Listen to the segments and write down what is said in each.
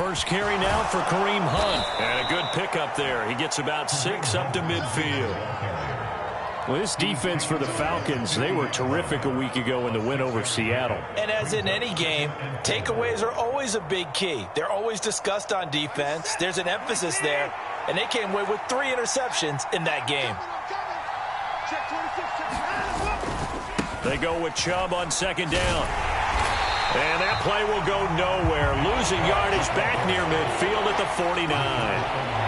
first carry now for Kareem Hunt. And a good pickup there. He gets about 6 up to midfield. Well, this defense for the Falcons, they were terrific a week ago in the win over Seattle. And as in any game, takeaways are always a big key. They're always discussed on defense. There's an emphasis there, and they came away with 3 interceptions in that game. They go with Chubb on second down. And that play will go nowhere. Losing yardage back near midfield at the 49.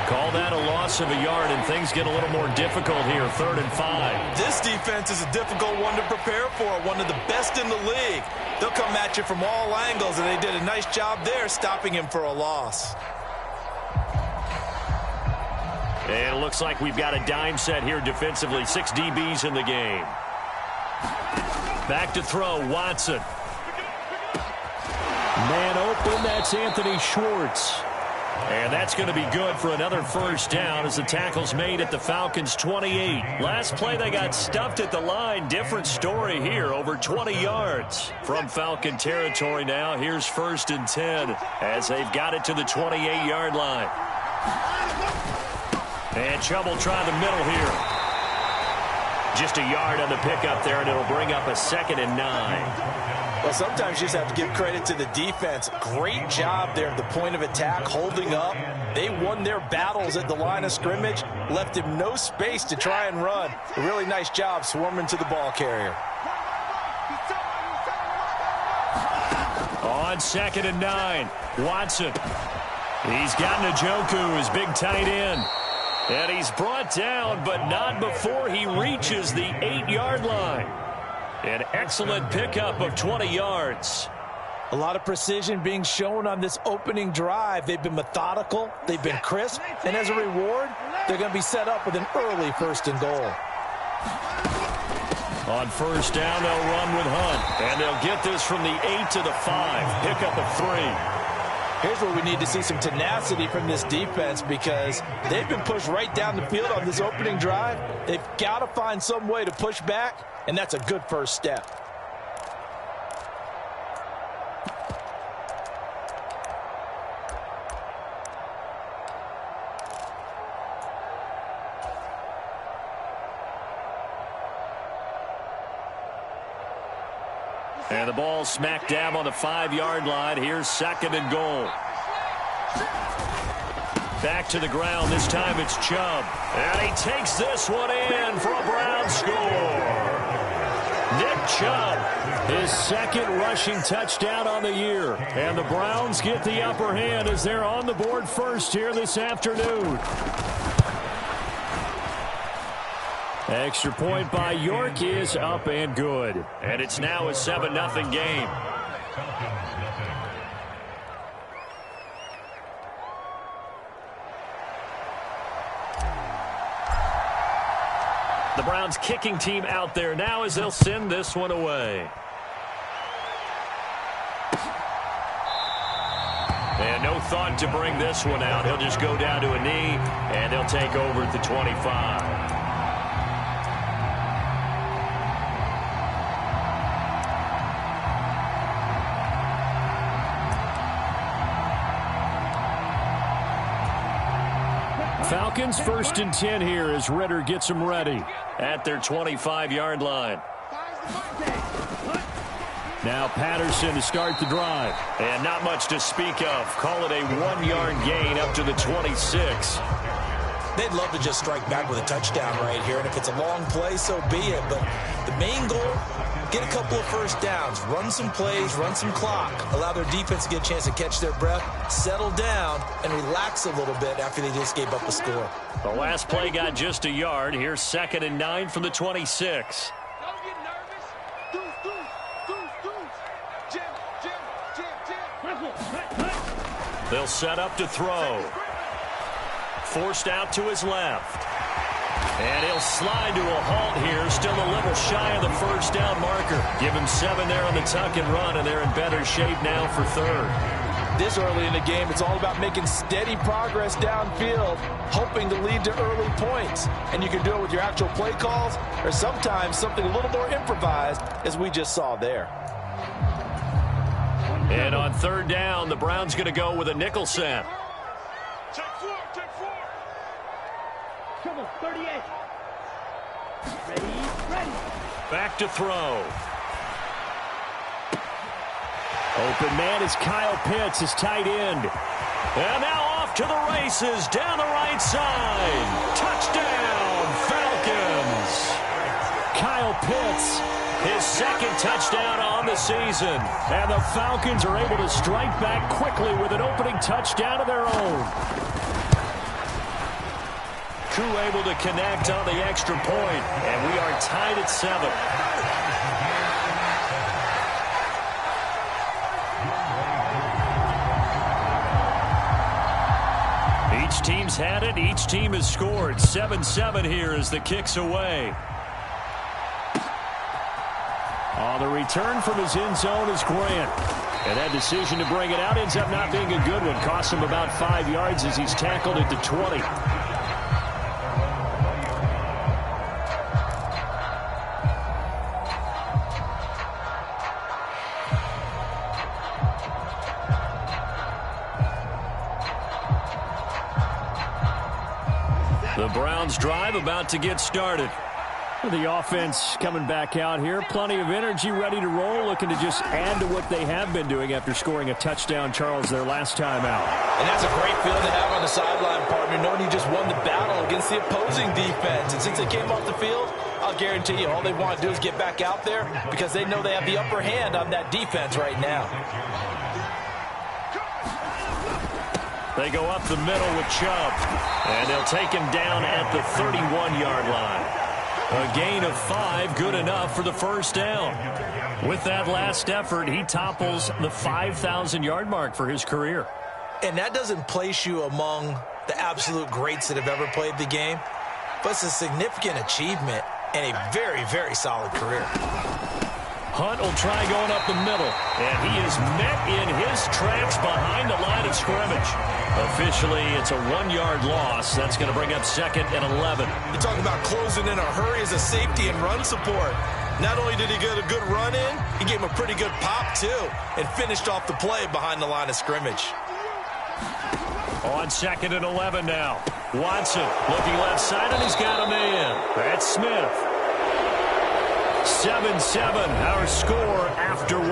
Call that a loss of a yard, and things get a little more difficult here, 3rd and 5. This defense is a difficult one to prepare for, one of the best in the league. They'll come at you from all angles, and they did a nice job there stopping him for a loss. And it looks like we've got a dime set here defensively. 6 DBs in the game. Back to throw, Watson. Man open, that's Anthony Schwartz. And that's going to be good for another first down as the tackle's made at the Falcons' 28. Last play they got stuffed at the line. Different story here, over 20 yards from Falcon territory now. Here's 1st and 10 as they've got it to the 28-yard line. And Chubb will try the middle here. Just a yard on the pickup there, and it'll bring up a 2nd and 9. Well, sometimes you just have to give credit to the defense. Great job there at the point of attack, holding up. They won their battles at the line of scrimmage, left him no space to try and run. A really nice job swarming to the ball carrier. On 2nd and 9, Watson. He's got Njoku, his big tight end. And he's brought down, but not before he reaches the 8-yard line. An excellent pickup of 20 yards. A lot of precision being shown on this opening drive. They've been methodical, they've been crisp, and as a reward, they're going to be set up with an early 1st and goal. On 1st down, they'll run with Hunt, and they'll get this from the 8 to the 5. Pickup of 3. Here's where we need to see some tenacity from this defense because they've been pushed right down the field on this opening drive. They've got to find some way to push back, and that's a good first step. And the ball smack dab on the 5-yard line. Here's 2nd and goal. Back to the ground. This time it's Chubb. And he takes this one in for a Brown score. Nick Chubb, his 2nd rushing touchdown on the year. And the Browns get the upper hand as they're on the board first here this afternoon. Extra point by York is up and good. And it's now a 7-0 game. The Browns kicking team out there now as they'll send this one away. And no thought to bring this one out. He'll just go down to a knee, and he'll take over at the 25. Falcons 1st and 10 here as Ritter gets them ready at their 25-yard line. Now Patterson to start the drive. And not much to speak of. Call it a 1-yard gain up to the 26. They'd love to just strike back with a touchdown right here, and if it's a long play, so be it. But the main goal, get a couple of first downs, run some plays, run some clock, allow their defense to get a chance to catch their breath, settle down, and relax a little bit after they just gave up a score. The last play got just a yard. Here's 2nd and 9 from the 26. They'll set up to throw. Forced out to his left. And he'll slide to a halt here. Still a little shy of the first down marker. Give him 7 there on the tuck and run, and they're in better shape now for 3rd. This early in the game, it's all about making steady progress downfield, hoping to lead to early points. And you can do it with your actual play calls or sometimes something a little more improvised, as we just saw there. And on third down, the Browns going to go with a nickel set. Take four. Come on, 38. Ready. Back to throw. Open man is Kyle Pitts, his tight end. And now off to the races, down the right side. Touchdown, Falcons. Kyle Pitts, his second touchdown on the season. And the Falcons are able to strike back quickly with an opening touchdown of their own. Crew able to connect on the extra point, and we are tied at 7. Each team's had it. Each team has scored. 7-7 here as the kick's away. On the return from his end zone is Grant. And that decision to bring it out ends up not being a good one. Costs him about 5 yards as he's tackled at the 20. The Browns drive about to get started. The offense coming back out here. Plenty of energy, ready to roll, looking to just add to what they have been doing after scoring a touchdown, Charles, their last time out. And that's a great feeling to have on the sideline, partner, knowing you just won the battle against the opposing defense. And since they came off the field, I'll guarantee you all they want to do is get back out there because they know they have the upper hand on that defense right now. They go up the middle with Chubb, and they'll take him down at the 31-yard line. A gain of 5, good enough for the first down. With that last effort, he topples the 5,000-yard mark for his career. And that doesn't place you among the absolute greats that have ever played the game, but it's a significant achievement and a very, very solid career. Hunt will try going up the middle, and he is met in his tracks behind the line of scrimmage. Officially, it's a 1-yard loss. That's going to bring up 2nd and 11. You're talking about closing in a hurry as a safety and run support. Not only did he get a good run in, he gave him a pretty good pop, too, and finished off the play behind the line of scrimmage. On 2nd and 11 now. Watson looking left side, and he's got a man. That's Smith. 7-7, our score after 1.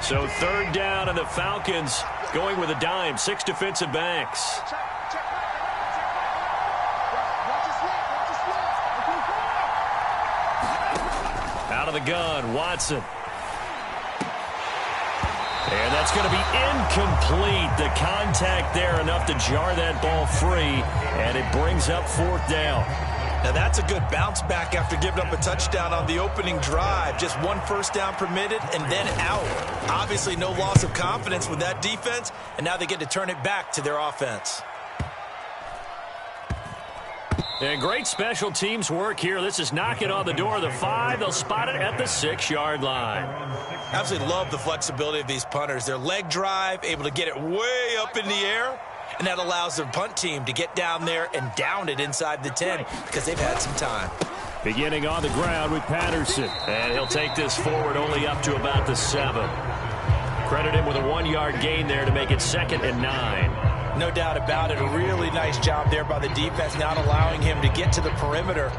So 3rd down, and the Falcons going with a dime. 6 defensive backs. Out of the gun, Watson. And that's going to be incomplete. The contact there enough to jar that ball free, and it brings up 4th down. Now that's a good bounce back after giving up a touchdown on the opening drive. Just 1 first down permitted and then out. Obviously no loss of confidence with that defense, and now they get to turn it back to their offense. And great special teams work here. This is knocking on the door of the 5. They'll spot it at the 6-yard line. Absolutely love the flexibility of these punters. Their leg drive, able to get it way up in the air, and that allows their punt team to get down there and down it inside the 10 because they've had some time. Beginning on the ground with Patterson. And he'll take this forward only up to about the 7. Credit him with a 1-yard gain there to make it 2nd and 9. No doubt about it. A really nice job there by the defense, not allowing him to get to the perimeter.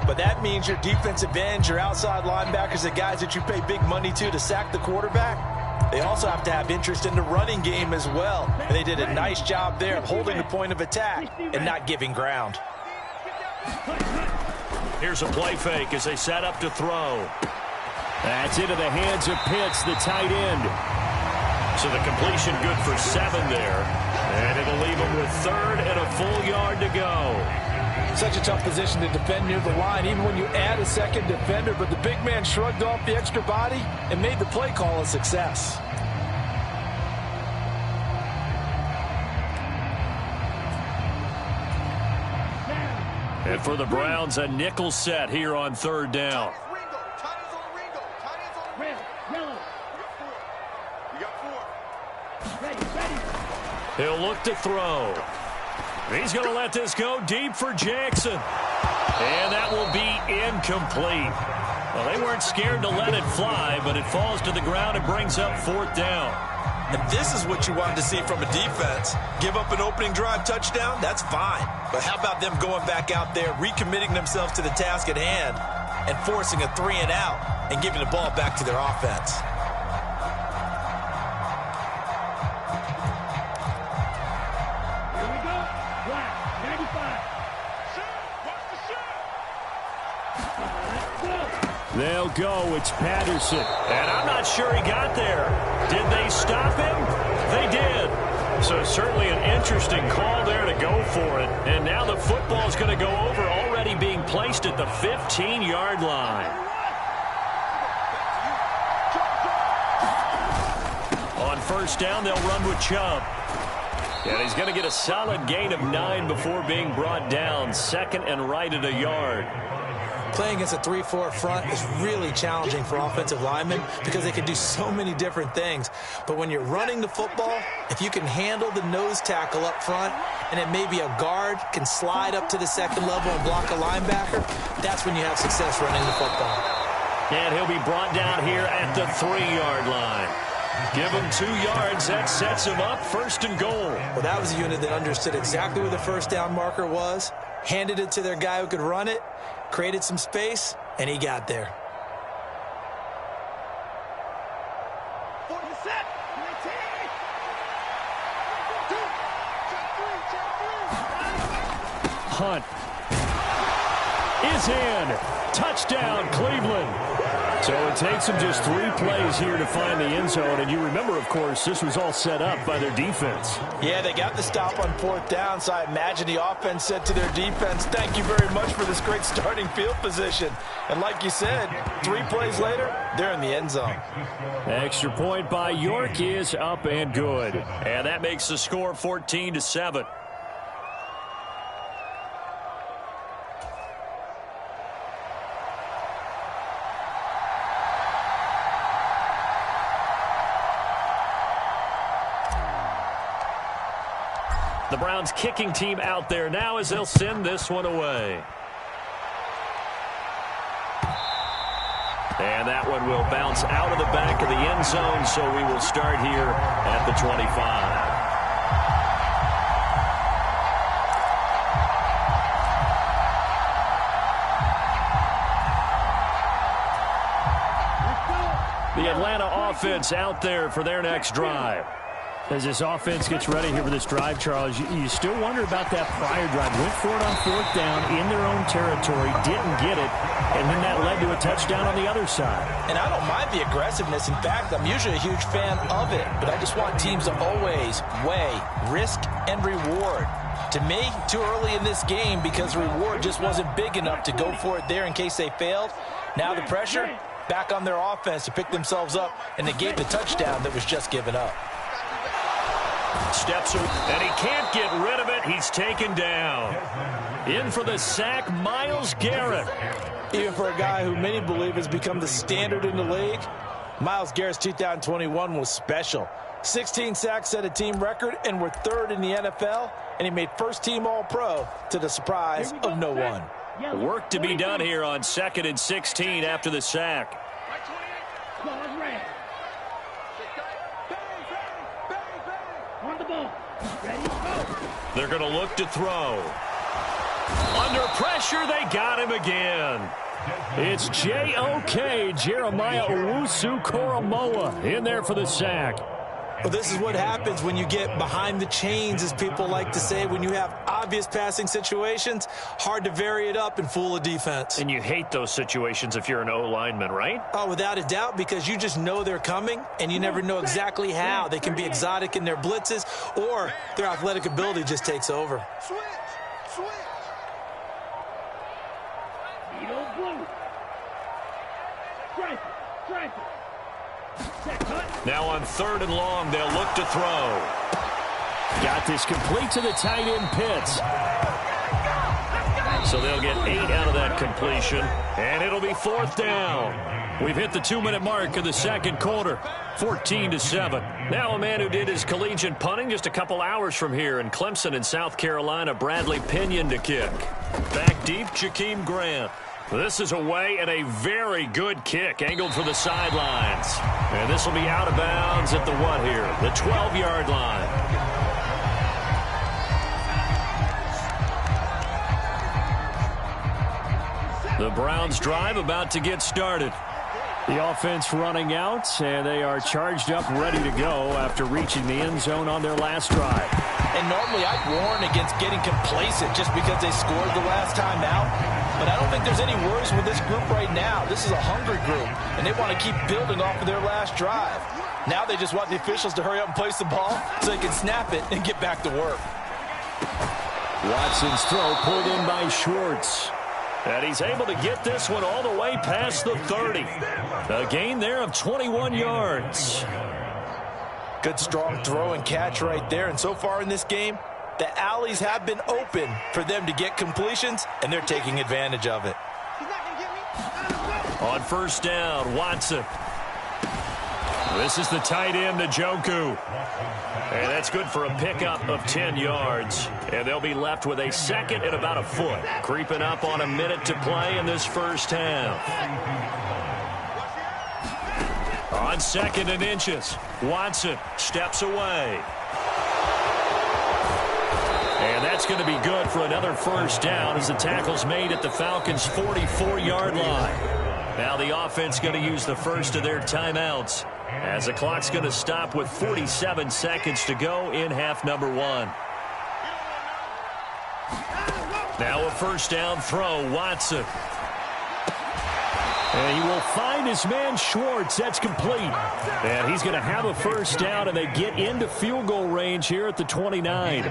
But that means your defensive ends, your outside linebackers, the guys that you pay big money to sack the quarterback, they also have to have interest in the running game as well. And they did a nice job there of holding the point of attack and not giving ground. Here's a play fake as they set up to throw. That's into the hands of Pitts, the tight end. So the completion good for 7 there. And it'll leave him with 3rd and a full yard to go. Such a tough position to defend near the line, even when you add a second defender. But the big man shrugged off the extra body and made the play call a success. And for the Browns, a nickel set here on third down. He'll look to throw. He's going to let this go deep for Jackson. And that will be incomplete. Well, they weren't scared to let it fly, but it falls to the ground and brings up fourth down. And this is what you wanted to see from a defense. Give up an opening drive touchdown, that's fine. But how about them going back out there, recommitting themselves to the task at hand, and forcing a 3-and-out and giving the ball back to their offense. Here we go. Black, 95. They'll go. It's Patterson. And I'm not sure he got there. Did they stop him? They did. So certainly an interesting call there to go for it. And now the football's going to go over, already being placed at the 15-yard line. On first down, they'll run with Chubb. And he's going to get a solid gain of 9 before being brought down. Second and right at a yard. Playing against a 3-4 front is really challenging for offensive linemen because they can do so many different things. But when you're running the football, if you can handle the nose tackle up front, and it may be a guard can slide up to the second level and block a linebacker, that's when you have success running the football. And he'll be brought down here at the 3-yard line. Give him 2 yards. That sets him up first and goal. Well, that was a unit that understood exactly where the first down marker was, handed it to their guy who could run it, created some space, and he got there. Hunt is in. Touchdown, Cleveland. So it takes them just 3 plays here to find the end zone. And you remember, of course, this was all set up by their defense. Yeah, they got the stop on fourth down, so I imagine the offense said to their defense, thank you very much for this great starting field position. And like you said, 3 plays later, they're in the end zone. Extra point by York is up and good. And that makes the score 14-7. The Browns kicking team out there now as they'll send this one away. And that one will bounce out of the back of the end zone, so we will start here at the 25. The Atlanta offense out there for their next drive. As this offense gets ready here for this drive, Charles, you still wonder about that prior drive. Went for it on fourth down in their own territory, didn't get it, and then that led to a touchdown on the other side. And I don't mind the aggressiveness. In fact, I'm usually a huge fan of it, but I just want teams to always weigh risk and reward. To me, too early in this game because the reward just wasn't big enough to go for it there in case they failed. Now the pressure back on their offense to pick themselves up and negate the touchdown that was just given up. Steps and he can't get rid of it. He's taken down. In for the sack, Myles Garrett. Even for a guy who many believe has become the standard in the league, Myles Garrett's 2021 was special. 16 sacks set a team record and were 3rd in the NFL, and he made first-team All-Pro to the surprise of no one. Work to be done here on 2nd and 16 after the sack. They're going to look to throw. Under pressure, they got him again. It's J.O.K. Jeremiah Owusu-Koramoah in there for the sack. Well, this is what happens when you get behind the chains, as people like to say. When you have obvious passing situations, hard to vary it up and fool a defense. And you hate those situations if you're an O-lineman, right? Oh, without a doubt, because you just know they're coming, and you never know exactly how. They can be exotic in their blitzes, or their athletic ability just takes over. Switch. Needle blue. Stripe it. Now on 3rd and long, they'll look to throw. Got this complete to the tight end, Pitts. So they'll get 8 out of that completion, and it'll be 4th down. We've hit the 2-minute mark of the second quarter, 14-7. Now a man who did his collegiate punting just a couple hours from here in Clemson in South Carolina, Bradley Pinion to kick. Back deep, Jakeem Grant. This is away and a very good kick, angled for the sidelines. And this will be out of bounds at the what here? The 12-yard line. The Browns drive about to get started. The offense running out, and they are charged up, ready to go after reaching the end zone on their last drive. And normally I'd warn against getting complacent just because they scored the last time out. But I don't think there's any worries with this group right now. This is a hungry group, and they want to keep building off of their last drive. Now they just want the officials to hurry up and place the ball so they can snap it and get back to work. Watson's throw pulled in by Schwartz. And he's able to get this one all the way past the 30. A gain there of 21 yards. Good strong throw and catch right there. And so far in this game, the alleys have been open for them to get completions, and they're taking advantage of it. On first down, Watson. This is the tight end, Njoku. And that's good for a pickup of 10 yards. And they'll be left with a second and about a foot. Creeping up on a minute to play in this first half. On 2nd and inches, Watson steps away. And that's going to be good for another first down as the tackle's made at the Falcons' 44-yard line. Now the offense going to use the first of their timeouts as the clock's going to stop with 47 seconds to go in half number 1. Now a first down throw, Watson. And he will find his man Schwartz. That's complete. And he's going to have a first down, and they get into field goal range here at the 29.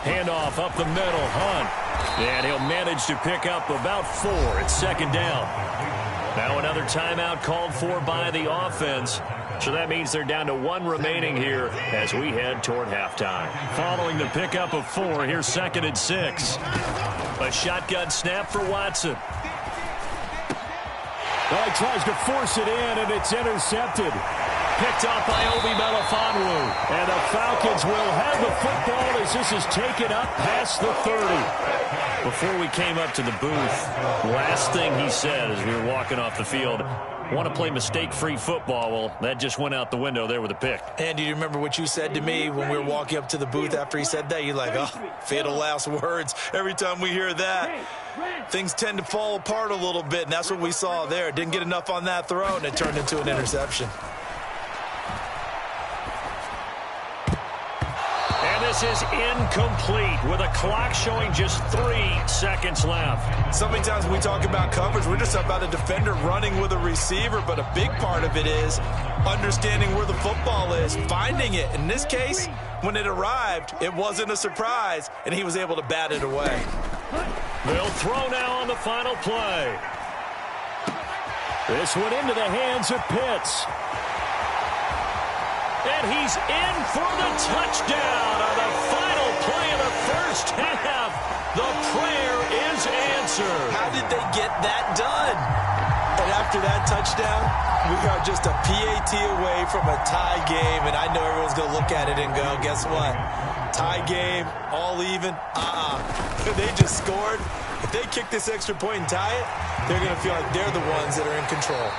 Handoff up the middle, Hunt. And he'll manage to pick up about 4 at 2nd down. Now another timeout called for by the offense. So that means they're down to 1 remaining here as we head toward halftime. Following the pickup of 4, here's 2nd and 6. A shotgun snap for Watson. Well, he tries to force it in, and it's intercepted. Picked off by Obi Melifonwu. And the Falcons will have the football as this is taken up past the 30. Before we came up to the booth, last thing he said as we were walking off the field, want to play mistake-free football. Well, that just went out the window there with a pick. And do you remember what you said to me when we were walking up to the booth after he said that? You're like, oh, fatal last words. Every time we hear that, things tend to fall apart a little bit, and that's what we saw there. Didn't get enough on that throw, and it turned into an interception. This is incomplete with a clock showing just 3 seconds left. So many times when we talk about coverage, we're just about a defender running with a receiver, but a big part of it is understanding where the football is, finding it. In this case, when it arrived, it wasn't a surprise, and he was able to bat it away. They'll throw now on the final play. This one into the hands of Pitts. And he's in for the touchdown on the final play of the first half. The prayer is answered. How did they get that done? And after that touchdown, we are just a PAT away from a tie game. And I know everyone's going to look at it and go, guess what? Tie game, all even? They just scored. If they kick this extra point and tie it, they're going to feel like they're the ones that are in control.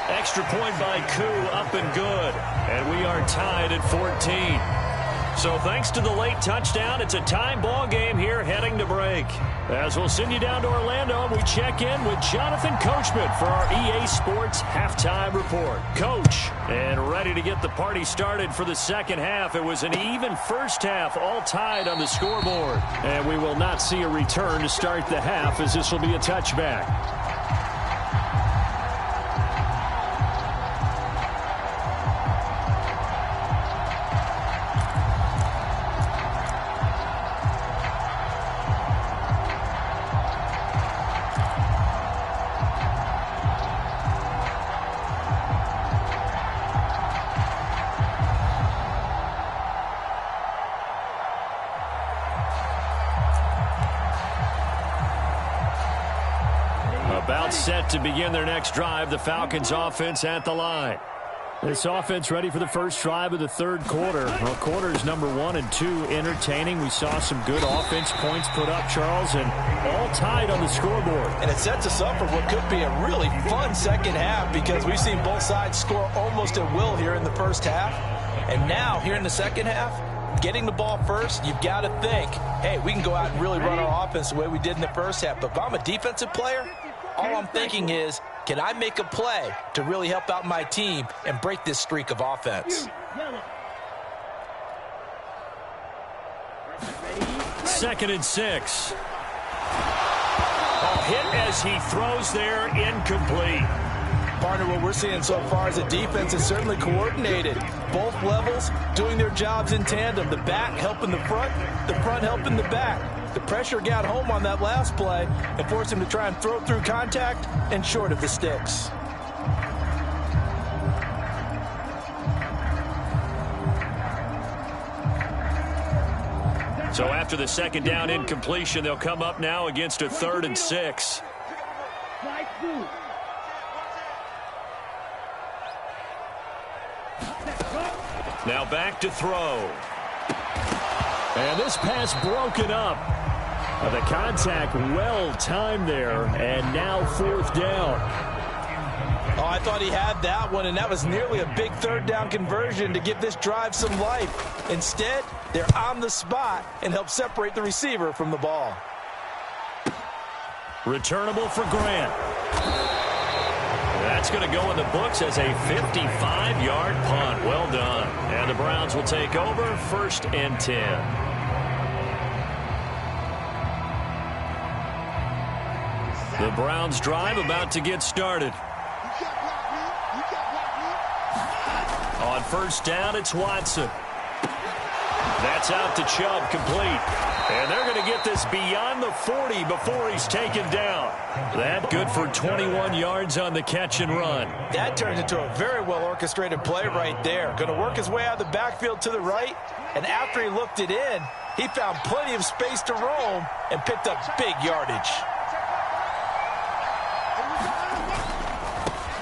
Extra point by Koo, up and good. And we are tied at 14. So thanks to the late touchdown, it's a time ball game here heading to break. As we'll send you down to Orlando, we check in with Jonathan Coachman for our EA Sports Halftime Report. Coach, and ready to get the party started for the second half. It was an even first half, all tied on the scoreboard. And we will not see a return to start the half, as this will be a touchback. About set to begin their next drive. The Falcons offense at the line. This offense ready for the first drive of the third quarter. Well, quarters number 1 and 2 entertaining. We saw some good offense points put up, Charles, and all tied on the scoreboard. And it sets us up for what could be a really fun second half because we've seen both sides score almost at will here in the first half. And now, here in the second half, getting the ball first, you've got to think, hey, we can go out and really run our offense the way we did in the first half. But if I'm a defensive player, all I'm thinking is, can I make a play to really help out my team and break this streak of offense? 2nd and 6. A hit as he throws there, incomplete. Partner, what we're seeing so far as a defense is certainly coordinated. Both levels doing their jobs in tandem. The back helping the front helping the back. The pressure got home on that last play and forced him to try and throw through contact and short of the sticks. So after the second down incompletion, they'll come up now against a 3rd and 6. Now back to throw. And this pass broken up. The contact well timed there, and now 4th down. Oh, I thought he had that one, and that was nearly a big 3rd down conversion to give this drive some life. Instead, they're on the spot and help separate the receiver from the ball. Returnable for Grant. That's going to go in the books as a 55-yard punt. Well done. And the Browns will take over 1st and 10. The Browns drive about to get started. On 1st down, it's Watson. That's out to Chubb, complete. And they're going to get this beyond the 40 before he's taken down. That good for 21 yards on the catch and run. That turns into a very well-orchestrated play right there. Going to work his way out of the backfield to the right. And after he looked it in, he found plenty of space to roam and picked up big yardage.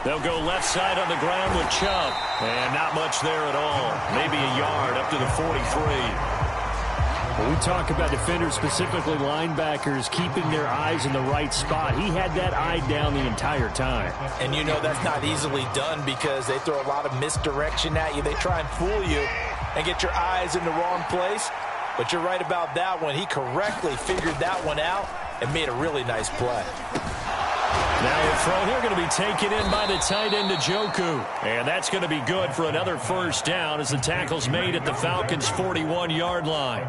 They'll go left side on the ground with Chubb. And not much there at all. Maybe a yard up to the 43. When we talk about defenders, specifically linebackers, keeping their eyes in the right spot, he had that eye down the entire time. And you know that's not easily done because they throw a lot of misdirection at you. They try and fool you and get your eyes in the wrong place. But you're right about that one. He correctly figured that one out and made a really nice play. Now a throw here going to be taken in by the tight end Njoku. And that's going to be good for another 1st down as the tackle's made at the Falcons' 41-yard line.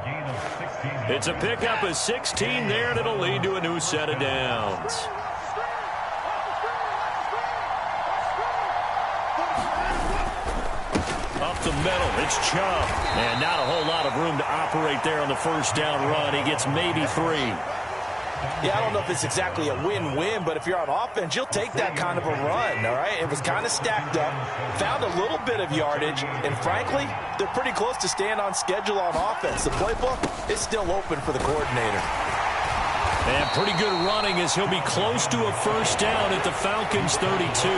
It's a pickup of 16 there, and it'll lead to a new set of downs. Up the middle, it's Chubb. And not a whole lot of room to operate there on the 1st down run. He gets maybe 3. Yeah, I don't know if it's exactly a win-win, but if you're on offense, you'll take that kind of a run, all right? It was kind of stacked up, found a little bit of yardage, and frankly, they're pretty close to staying on schedule on offense. The playbook is still open for the coordinator. And pretty good running as he'll be close to a 1st down at the Falcons' 32.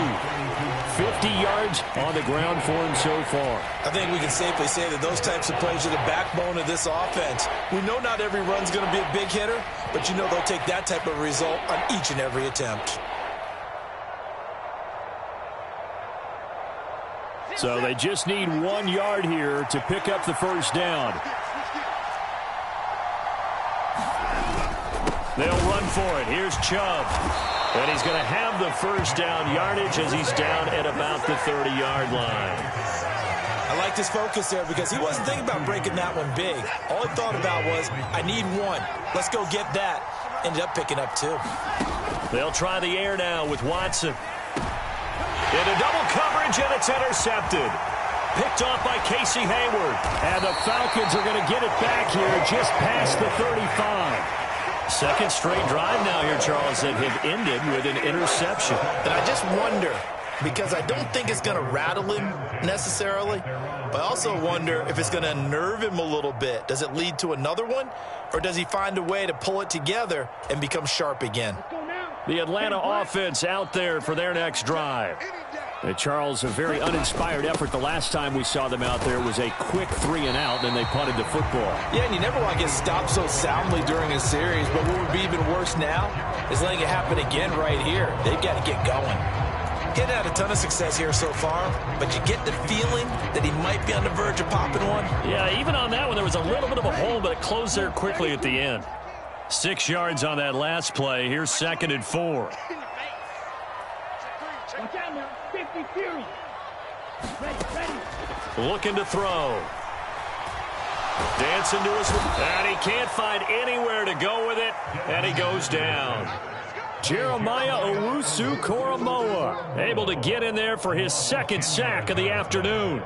50 yards on the ground for him so far. I think we can safely say that those types of plays are the backbone of this offense. We know not every run's going to be a big hitter, but you know they'll take that type of result on each and every attempt. So they just need 1 yard here to pick up the 1st down. They'll run for it. Here's Chubb. And he's going to have the 1st down yardage as he's down at about the 30-yard line. I liked his focus there because he wasn't thinking about breaking that one big. All he thought about was, I need 1. Let's go get that. Ended up picking up 2. They'll try the air now with Watson. Into double coverage, and it's intercepted. Picked off by Casey Hayward. And the Falcons are going to get it back here just past the 35. Second straight drive now here, Charles, that have ended with an interception. And I just wonder, because I don't think it's going to rattle him necessarily, but I also wonder if it's going to unnerve him a little bit. Does it lead to another one, or does he find a way to pull it together and become sharp again? The Atlanta offense out there for their next drive. Charles, a very uninspired effort. The last time we saw them out there was a quick 3-and-out, then they punted the football. Yeah, and you never want to get stopped so soundly during a series, but what would be even worse now is letting it happen again right here. They've got to get going. He hadn't had a ton of success here so far, but you get the feeling that he might be on the verge of popping one. Yeah, even on that one, there was a little bit of a hole, but it closed there quickly at the end. 6 yards on that last play. Here's 2nd and 4. Watch out now. 50 Fury. Ready. Looking to throw. Dancing to his... And he can't find anywhere to go with it, and he goes down. Jeremiah Owusu-Koramoah able to get in there for his 2nd sack of the afternoon.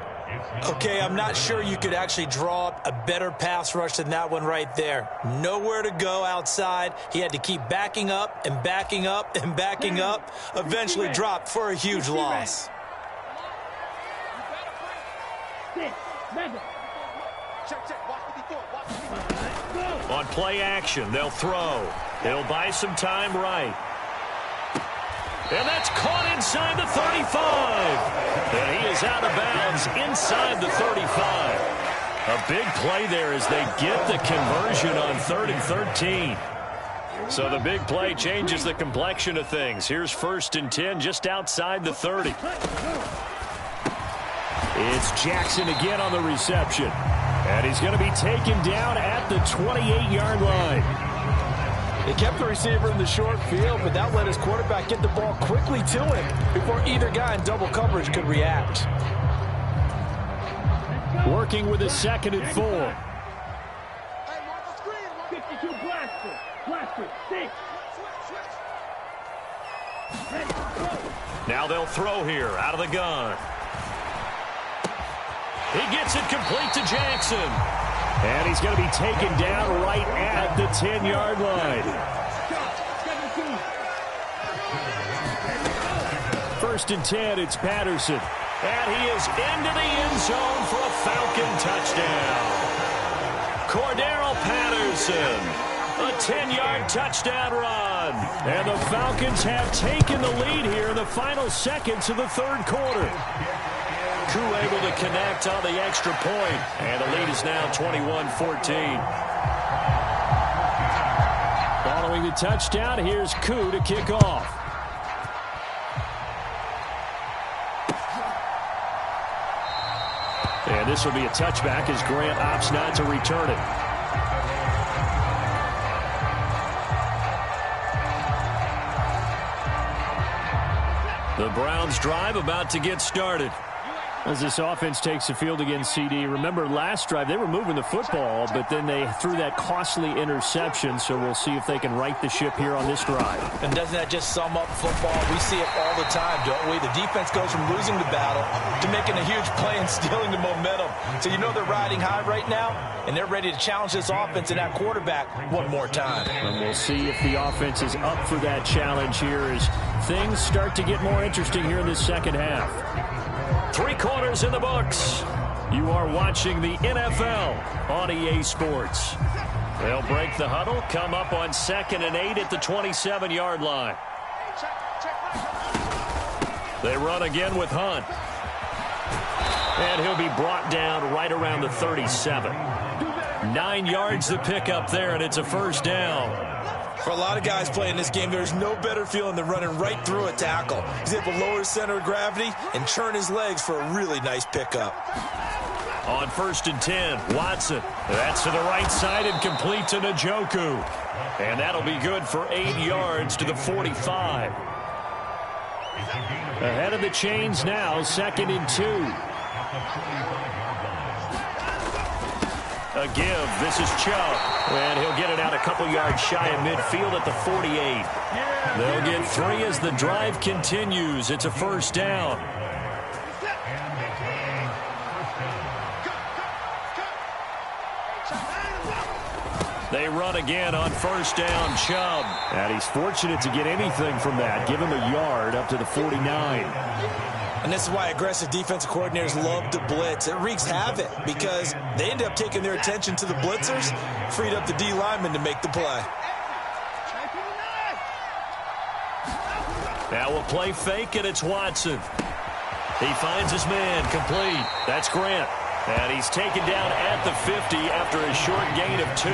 Okay, I'm not sure you could actually draw up a better pass rush than that one right there. Nowhere to go outside. He had to keep backing up and backing up and backing up. Eventually dropped for a huge loss. On play action, they'll throw. He'll buy some time right. And that's caught inside the 35. And he is out of bounds inside the 35. A big play there as they get the conversion on 3rd and 13. So the big play changes the complexion of things. Here's 1st and 10 just outside the 30. It's Jackson again on the reception. And he's going to be taken down at the 28-yard line. They kept the receiver in the short field, but that let his quarterback get the ball quickly to him before either guy in double coverage could react. Working with a 2nd and 4. 52 blaster. Blaster. 6. Now they'll throw here out of the gun. He gets it complete to Jackson. And he's going to be taken down right at the 10-yard line. 1st and 10, it's Patterson. And he is into the end zone for a Falcon touchdown. Cordero Patterson, a 10-yard touchdown run. And the Falcons have taken the lead here in the final seconds of the 3rd quarter. Koo able to connect on the extra point, and the lead is now 21-14. Following the touchdown, here's Koo to kick off. And this will be a touchback as Grant opts not to return it. The Browns drive about to get started. As this offense takes the field against CD, remember last drive they were moving the football, but then they threw that costly interception, so we'll see if they can right the ship here on this drive. And doesn't that just sum up football? We see it all the time, don't we? The defense goes from losing the battle to making a huge play and stealing the momentum. So you know they're riding high right now, and they're ready to challenge this offense and that quarterback one more time. And we'll see if the offense is up for that challenge here as things start to get more interesting here in this 2nd half. 3 quarters in the books. You are watching the NFL on EA Sports. They'll break the huddle, come up on 2nd and 8 at the 27-yard line. They run again with Hunt. And he'll be brought down right around the 37. 9 yards to pick up there, and it's a 1st down. For a lot of guys playing this game, there's no better feeling than running right through a tackle. He's able to lower his center of gravity and churn his legs for a really nice pickup. On 1st and 10, Watson. That's to the right side and complete to Njoku. And that'll be good for 8 yards to the 45. Ahead of the chains now, 2nd and 2. A give. This is Chubb. And he'll get it out a couple yards shy of midfield at the 48. They'll get 3 as the drive continues. It's a 1st down. They run again on 1st down, Chubb. And he's fortunate to get anything from that. Give him a yard up to the 49. And this is why aggressive defensive coordinators love to blitz. It wreaks havoc because they end up taking their attention to the blitzers, freed up the D lineman to make the play. Now we'll play fake, and it's Watson. He finds his man, complete. That's Grant. And he's taken down at the 50 after a short gain of 2.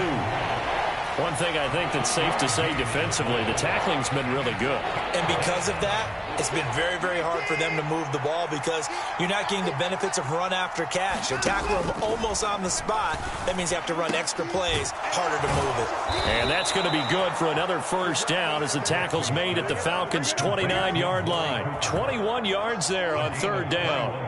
One thing I think that's safe to say defensively, the tackling's been really good. And because of that, it's been very, very hard for them to move the ball because you're not getting the benefits of run after catch. They tackle them almost on the spot. That means you have to run extra plays, harder to move it. And that's going to be good for another first down as the tackle's made at the Falcons' 29-yard line. 21 yards there on third down.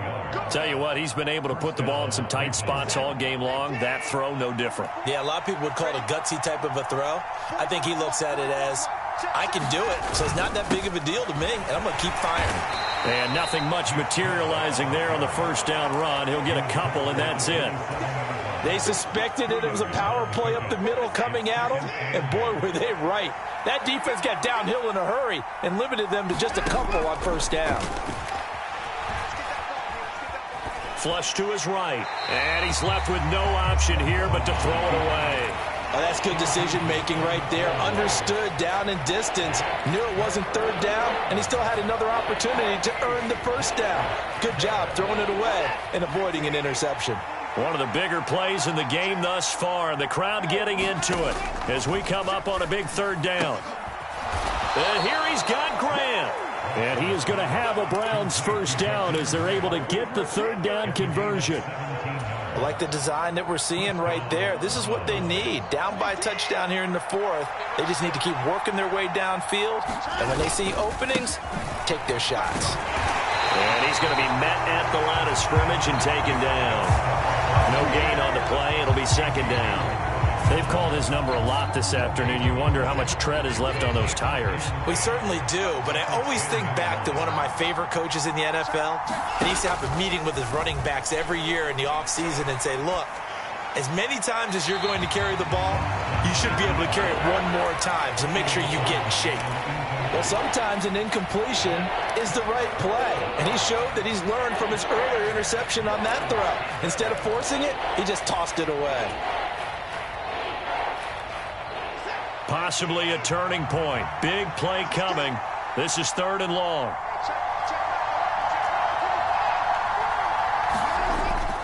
Tell you what, he's been able to put the ball in some tight spots all game long. That throw, no different. Yeah, a lot of people would call it a gutsy type of a throw. I think he looks at it as, I can do it, so it's not that big of a deal to me, and I'm going to keep firing. And nothing much materializing there on the first down run. He'll get a couple, and that's it. They suspected that it was a power play up the middle coming at them, and boy, were they right. That defense got downhill in a hurry and limited them to just a couple on first down. Flush to his right, and he's left with no option here but to throw it away. Oh, that's good decision-making right there. Understood down and distance. Knew it wasn't third down, and he still had another opportunity to earn the first down. Good job throwing it away and avoiding an interception. One of the bigger plays in the game thus far, and the crowd getting into it as we come up on a big third down. And here he's got Grant. And he is going to have a Browns first down as they're able to get the third down conversion. I like the design that we're seeing right there. This is what they need. Down by a touchdown here in the fourth. They just need to keep working their way downfield. And when they see openings, take their shots. And he's going to be met at the line of scrimmage and taken down. No gain on the play. It'll be second down. They've called his number a lot this afternoon. You wonder how much tread is left on those tires. We certainly do, but I always think back to one of my favorite coaches in the NFL. And he used to have a meeting with his running backs every year in the offseason and say, look, as many times as you're going to carry the ball, you should be able to carry it one more time, so make sure you get in shape. Well, sometimes an incompletion is the right play, and he showed that he's learned from his earlier interception on that throw. Instead of forcing it, he just tossed it away. Possibly a turning point. Big play coming. This is third and long.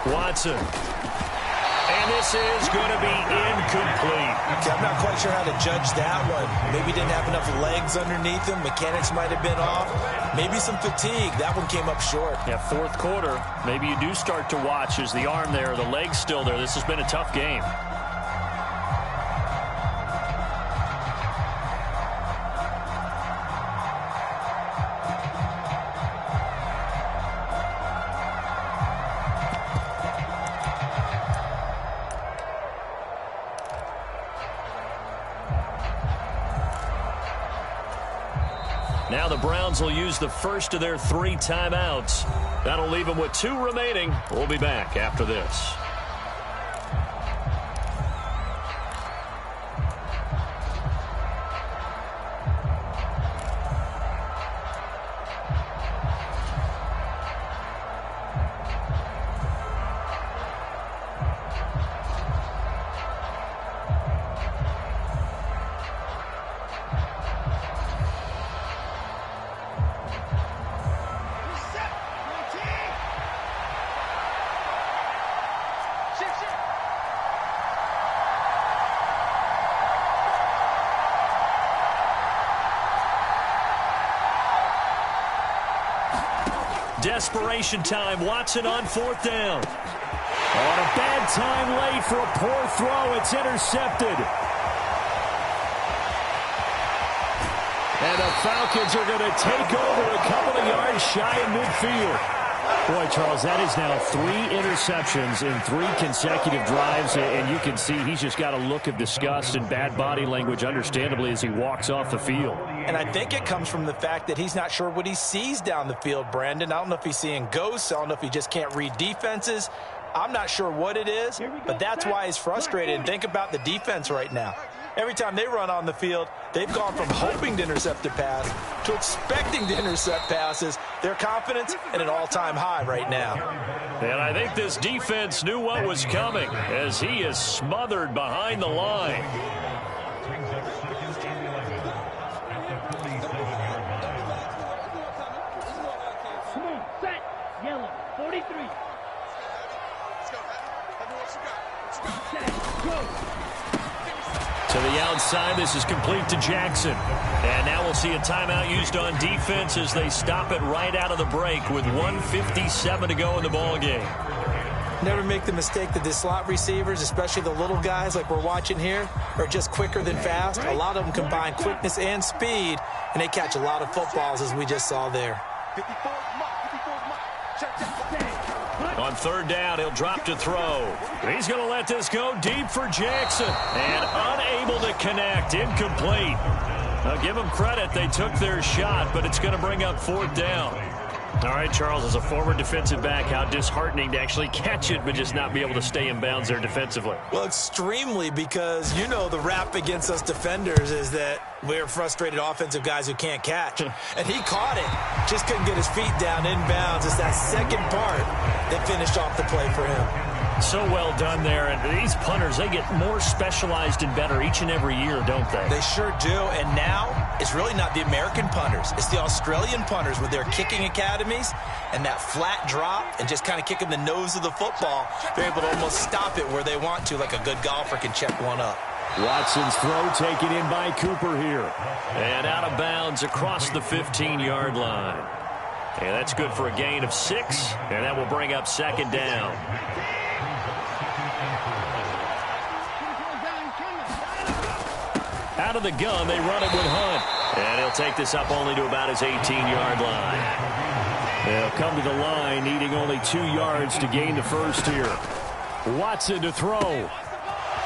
Watson. And this is going to be incomplete. Okay, I'm not quite sure how to judge that one. Maybe he didn't have enough legs underneath him. Mechanics might have been off. Maybe some fatigue. That one came up short. Yeah, fourth quarter. Maybe you do start to watch. Is the arm there, the leg's still there? This has been a tough game. Now the Browns will use the first of their 3 timeouts. That'll leave them with 2 remaining. We'll be back after this. Desperation time. Watson on fourth down. On a bad time late for a poor throw. It's intercepted. And the Falcons are going to take over a couple of yards shy of midfield. Boy, Charles, that is now 3 interceptions in 3 consecutive drives, and you can see he's just got a look of disgust and bad body language, understandably, as he walks off the field. And I think it comes from the fact that he's not sure what he sees down the field, Brandon. I don't know if he's seeing ghosts. I don't know if he just can't read defenses. I'm not sure what it is, but that's why he's frustrated. And think about the defense right now. Every time they run on the field, they've gone from hoping to intercept a pass to expecting to intercept passes. Their confidence at an all-time high right now. And I think this defense knew what was coming as he is smothered behind the line. 23. Set, go. To the outside, this is complete to Jackson. And now we'll see a timeout used on defense as they stop it right out of the break with 1:57 to go in the ballgame. Never make the mistake that the slot receivers, especially the little guys like we're watching here, are just quicker than fast. A lot of them combine quickness and speed, and they catch a lot of footballs, as we just saw there. On third down, he'll drop to throw. He's going to let this go deep for Jackson. And unable to connect. Incomplete. Now, give them credit. They took their shot, but it's going to bring up fourth down. All right, Charles, as a former defensive back, how disheartening to actually catch it but just not be able to stay in bounds there defensively. Well, extremely, because you know the rap against us defenders is that we're frustrated offensive guys who can't catch. And he caught it. Just couldn't get his feet down in bounds. It's that second part that finished off the play for him. So well done there. And these punters, they get more specialized and better each and every year, don't they? They sure do. And now it's really not the American punters. It's the Australian punters with their kicking academies and that flat drop and just kind of kicking the nose of the football. They're able to almost stop it where they want to, like a good golfer can check one up. Watson's throw taken in by Cooper here. And out of bounds across the 15-yard line. And that's good for a gain of 6. And that will bring up second down. Out of the gun, they run it with Hunt. And he'll take this up only to about his 18-yard line. They'll come to the line, needing only 2 yards to gain the first here. Watson to throw.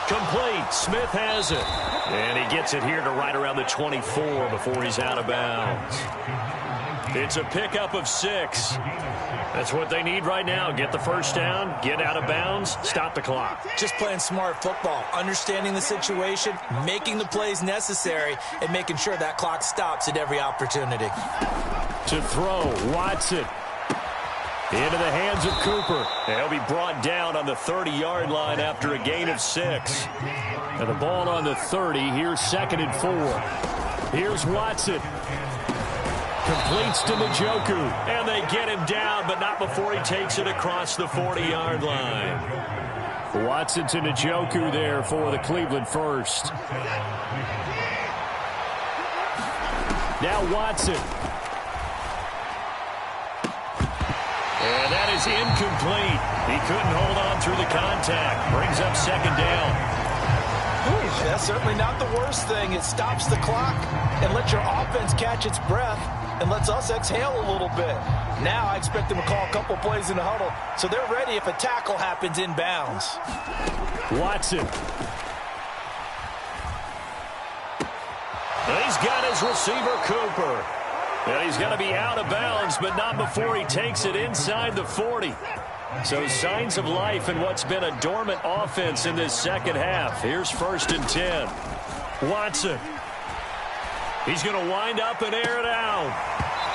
Complete. Smith has it. And he gets it here to right around the 24 before he's out of bounds. It's a pickup of 6. That's what they need right now. Get the first down, get out of bounds, stop the clock. Just playing smart football, understanding the situation, making the plays necessary, and making sure that clock stops at every opportunity. To throw, Watson. Into the hands of Cooper. He'll be brought down on the 30-yard line after a gain of 6. And the ball on the 30. Here's 2nd and 4. Here's Watson. Completes to Njoku. And they get him down, but not before he takes it across the 40-yard line. Watson to Njoku there for the Cleveland first. Now Watson. And that is incomplete. He couldn't hold on through the contact. Brings up second down. That's certainly not the worst thing. It stops the clock and lets your offense catch its breath and lets us exhale a little bit. Now I expect them to call a couple plays in the huddle so they're ready if a tackle happens in bounds. Watson. And he's got his receiver, Cooper. And he's got to be out of bounds, but not before he takes it inside the 40. So signs of life in what's been a dormant offense in this second half. Here's 1st and 10. Watson. He's going to wind up and air it out.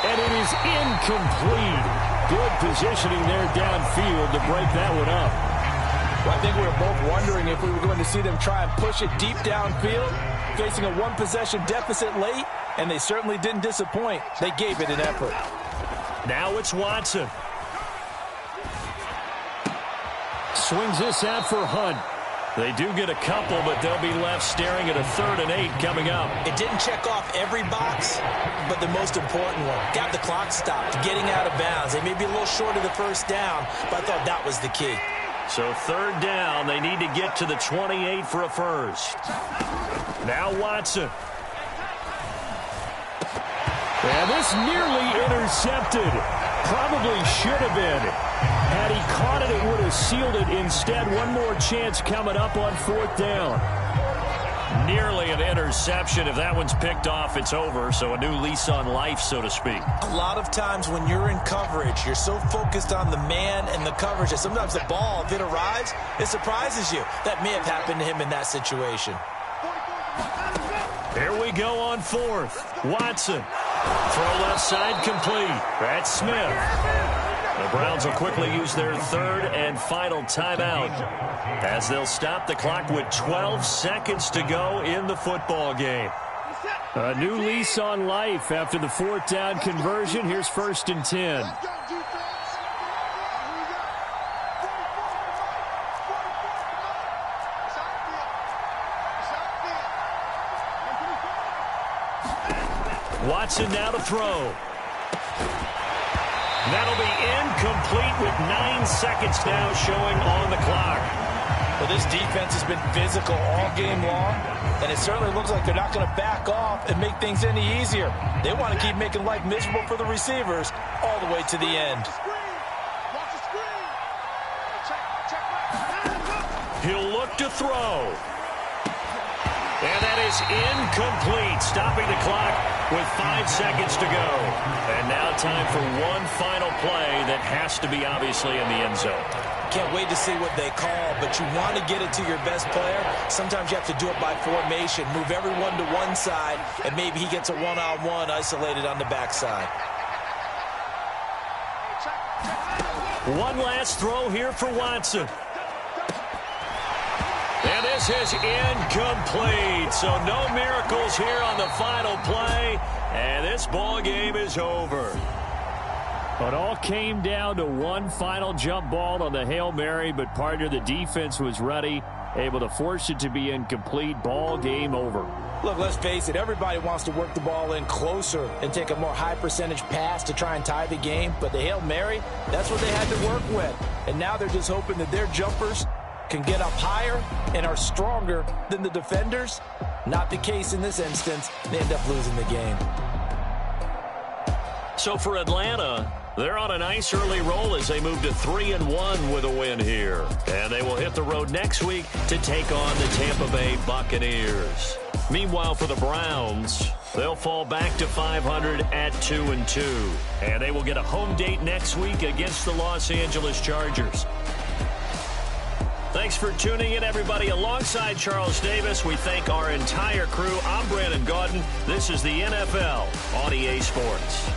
And it is incomplete. Good positioning there downfield to break that one up. Well, I think we were both wondering if we were going to see them try and push it deep downfield, facing a one-possession deficit late, and they certainly didn't disappoint. They gave it an effort. Now it's Watson. Swings this out for Hunt. They do get a couple, but they'll be left staring at a 3rd and 8 coming up. It didn't check off every box, but the most important one. Got the clock stopped, getting out of bounds. They may be a little short of the first down, but I thought that was the key. So 3rd down, they need to get to the 28 for a first. Now Watson. And this nearly intercepted. Probably should have been. Had he caught it, it would have sealed it. Instead, one more chance coming up on 4th down. Nearly an interception. If that one's picked off, it's over. So a new lease on life, so to speak. A lot of times when you're in coverage, you're so focused on the man and the coverage that sometimes the ball, if it arrives, it surprises you. That may have happened to him in that situation. Here we go on 4th. Watson. Throw left side complete. That's Smith. The Browns will quickly use their 3rd and final timeout as they'll stop the clock with 12 seconds to go in the football game. A new lease on life after the 4th down conversion. Here's 1st and 10. Watson now to throw. That'll be incomplete with 9 seconds now showing on the clock. Well, this defense has been physical all game long, and it certainly looks like they're not going to back off and make things any easier. They want to keep making life miserable for the receivers all the way to the end. He'll look to throw. And that is incomplete, stopping the clock with 5 seconds to go. And now time for one final play that has to be obviously in the end zone. Can't wait to see what they call, but you want to get it to your best player. Sometimes you have to do it by formation. Move everyone to one side, and maybe he gets a one-on-one isolated on the backside. One last throw here for Watson. And this is incomplete. So no miracles here on the final play. And this ball game is over. It all came down to one final jump ball on the Hail Mary, but partner, the defense was ready, able to force it to be incomplete. Ball game over. Look, let's face it, everybody wants to work the ball in closer and take a more high-percentage pass to try and tie the game. But the Hail Mary, that's what they had to work with. And now they're just hoping that their jumpers can get up higher and are stronger than the defenders. Not the case in this instance. They end up losing the game. So for Atlanta, they're on a nice early roll as they move to 3-1 with a win here. And they will hit the road next week to take on the Tampa Bay Buccaneers. Meanwhile, for the Browns, they'll fall back to 500 at 2-2. And they will get a home date next week against the Los Angeles Chargers. Thanks for tuning in, everybody. Alongside Charles Davis, we thank our entire crew. I'm Brandon Gaudin. This is the NFL on EA Sports.